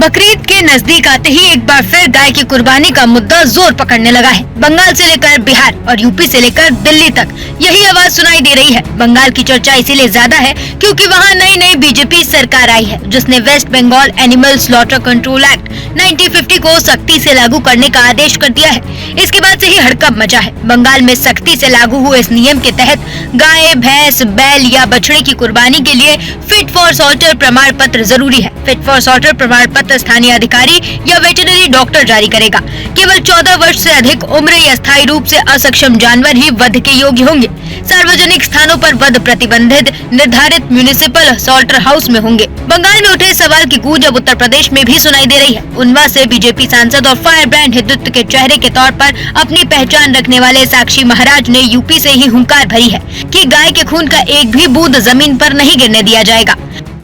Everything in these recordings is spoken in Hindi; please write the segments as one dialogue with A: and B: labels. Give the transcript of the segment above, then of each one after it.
A: बकरीद के नजदीक आते ही एक बार फिर गाय की कुर्बानी का मुद्दा जोर पकड़ने लगा है। बंगाल से लेकर बिहार और यूपी से लेकर दिल्ली तक यही आवाज सुनाई दे रही है। बंगाल की चर्चा इसीलिए ज्यादा है क्योंकि वहां नई बीजेपी सरकार आई है, जिसने West Bengal animal slaughter control act 1950 को सख्ती से लागू करने का आदेश कर दिया है। इसके बाद से ही हड़कंप मचा है। बंगाल में सख्ती से लागू हुए इस नियम के तहत गाय, भैंस, बैल या बछड़े की कुर्बानी के लिए फिट फॉर स्लॉटर प्रमाण पत्र जरूरी है। फिट फॉर स्लॉटर प्रमाण पत्र स्थानीय अधिकारी या वेटरनरी डॉक्टर जारी करेगा। केवल 14 वर्ष से अधिक उम्र या स्थायी रूप से असक्षम जानवर ही वध के योग्य होंगे। सार्वजनिक स्थानों पर वध प्रतिबंधित निर्धारित म्यूनिसिपल स्लॉटर हाउस में होंगे। बंगाल में उठे सवाल की गूंज अब उत्तर प्रदेश में भी सुनाई दे रही है। उन्वा से बीजेपी सांसद और फायर ब्रांड हिंदुत्व के चेहरे के तौर पर अपनी पहचान रखने वाले साक्षी महाराज ने यूपी से ही हुंकार भरी है कि गाय के खून का एक भी बूंद जमीन पर नहीं गिरने दिया जाएगा।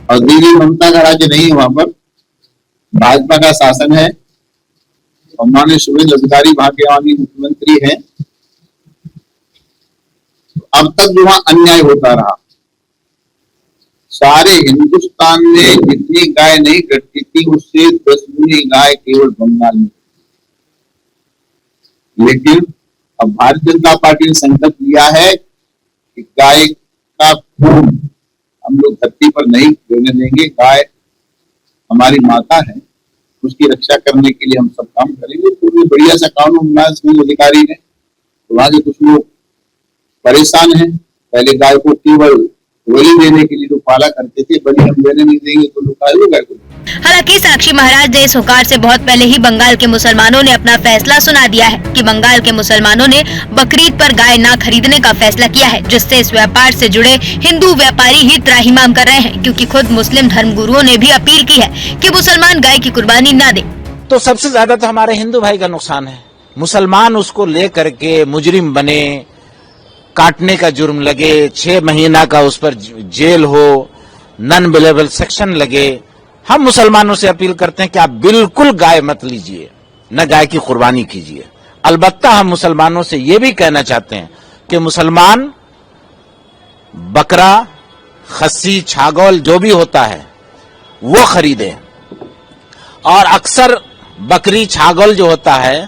B: और दिल्ली ममता का राज्य नहीं है, वहाँ पर भाजपा का शासन है। माननीय शुभेंदु अधिकारी भाग्यवानी मुख्यमंत्री है। अब तक जो वहां अन्याय होता रहा, सारे हिंदुस्तान में जितनी गाय नहीं कटती थी उससे 10 गुनी गाय केवल बंगाल में। लेकिन अब भारतीय जनता पार्टी ने संकल्प लिया है कि गाय का खून हम लोग धरती पर नहीं देने देंगे। गाय हमारी माता है, उसकी रक्षा करने के लिए हम सब काम करेंगे। तो बढ़िया सा कानून बनाया शुभेंदु अधिकारी ने। तो वहां से कुछ लोग परेशान हैं। पहले गाय को केवल बलि देने के लिए जो पाला करते थे, बलि हम देने नहीं देंगे तो लोग गाय गाय को।
A: हालांकि साक्षी महाराज ने इस हुंकार से बहुत पहले ही बंगाल के मुसलमानों ने अपना फैसला सुना दिया है कि बंगाल के मुसलमानों ने बकरीद पर गाय ना खरीदने का फैसला किया है, जिससे इस व्यापार से जुड़े हिंदू व्यापारी ही त्राहिमाम कर रहे हैं, क्योंकि खुद मुस्लिम धर्मगुरुओं ने भी अपील की है कि मुसलमान गाय की कुर्बानी न दे।
C: तो सबसे ज्यादा तो हमारे हिंदू भाई का नुकसान है। मुसलमान उसको ले करके मुजरिम बने, काटने का जुर्म लगे, 6 महीना का उस पर जेल हो, नॉन अवेलेबल सेक्शन लगे। हम मुसलमानों से अपील करते हैं कि आप बिल्कुल गाय मत लीजिए, न गाय की कुर्बानी कीजिए। अलबत्ता हम मुसलमानों से ये भी कहना चाहते हैं कि मुसलमान बकरा, खस्सी, छागल जो भी होता है वो खरीदे। और अक्सर बकरी, छागल जो होता है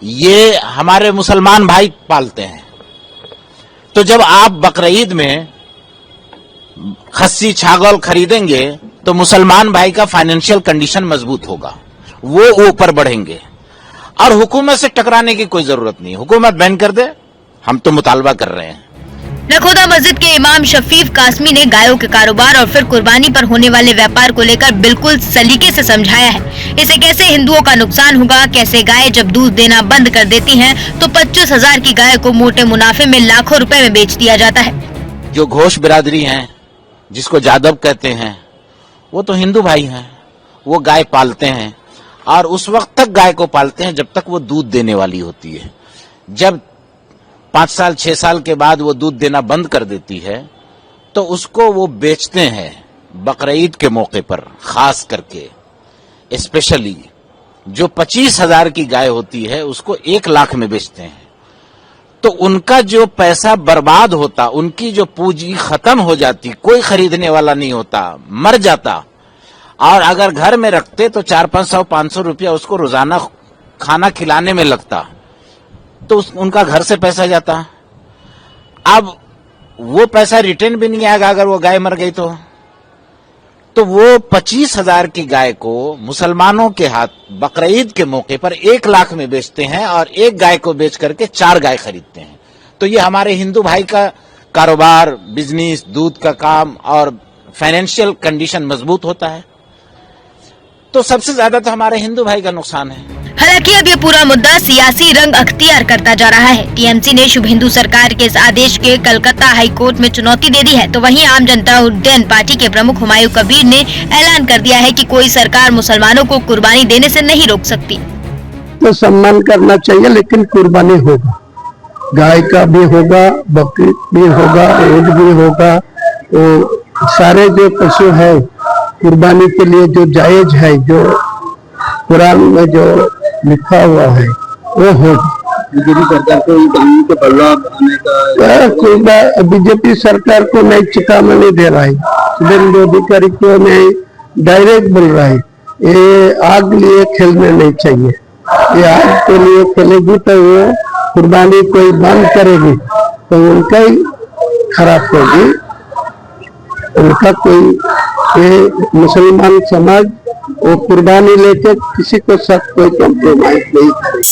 C: ये हमारे मुसलमान भाई पालते हैं। तो जब आप बकरीद में खस्सी, छागल खरीदेंगे तो मुसलमान भाई का फाइनेंशियल कंडीशन मजबूत होगा, वो ऊपर बढ़ेंगे। और हुकूमत से टकराने की कोई जरूरत नहीं। हुकूमत बैन कर दे, हम तो मुतालबा कर रहे हैं।
A: नखोदा मस्जिद के इमाम शफीफ कासमी ने गायों के कारोबार और फिर कुर्बानी पर होने वाले व्यापार को लेकर बिल्कुल सलीके से समझाया है। इसे कैसे हिंदुओं का नुकसान होगा, कैसे गाय जब दूध देना बंद कर देती हैं तो 25,000 की गाय को मोटे मुनाफे में लाखों रुपए में बेच दिया जाता है।
C: जो घोष बिरादरी हैं, जिसको जादव कहते हैं, वो तो हिंदू भाई हैं। वो गाय पालते हैं और उस वक्त तक गाय को पालते हैं जब तक वो दूध देने वाली होती है। जब 5 साल 6 साल के बाद वो दूध देना बंद कर देती है तो उसको वो बेचते हैं बकरीद के मौके पर। खास करके स्पेशली जो 25,000 की गाय होती है उसको 1 लाख में बेचते हैं। तो उनका जो पैसा बर्बाद होता, उनकी जो पूंजी खत्म हो जाती, कोई खरीदने वाला नहीं होता, मर जाता। और अगर घर में रखते तो 400-500 रुपया उसको रोजाना खाना खिलाने में लगता, तो उनका घर से पैसा जाता। अब वो पैसा रिटर्न भी नहीं आएगा अगर वो गाय मर गई तो वो 25,000 की गाय को मुसलमानों के हाथ बकरीद के मौके पर 1 लाख में बेचते हैं और एक गाय को बेच करके 4 गाय खरीदते हैं। तो ये हमारे हिंदू भाई का कारोबार, बिजनेस, दूध का काम और फाइनेंशियल कंडीशन मजबूत होता है। तो सबसे ज्यादा तो हमारे हिंदू भाई का नुकसान है।
A: हालांकि अब ये पूरा मुद्दा सियासी रंग अख्तियार करता जा रहा है। टीएमसी ने शुभेंदु सरकार के इस आदेश के कलकत्ता हाई कोर्ट में चुनौती दे दी है, तो वहीं आम जनता उड्डयन पार्टी के प्रमुख हुमायूं कबीर ने ऐलान कर दिया है कि कोई सरकार मुसलमानों को कुर्बानी देने से नहीं रोक सकती।
D: तो सम्मान करना चाहिए, लेकिन कुर्बानी होगा, गाय का भी होगा, बकरी भी होगा, ऊँट भी होगा। तो सारे जो पशु है कुर्बानी के लिए जो जायज है, जो कुरान में जो लिखा हुआ है वो होगा। बीजेपी सरकार को के बदलाव बनाने का बीजेपी सरकार को नई चेतावनी दे रहा है। शुभेंदु अधिकारी को नहीं डायरेक्ट बोल रहा है ये आग लिए खेलने नहीं चाहिए। ये आग के लिए खेलेगी तो वो कुर्बानी कोई बंद करेगी तो उनका ही खराब होगी। उनका कोई ये मुसलमान समाज वो कुर्बानी लेके किसी को साथ कोई कॉम्प्रोमाइज नहीं करेगी।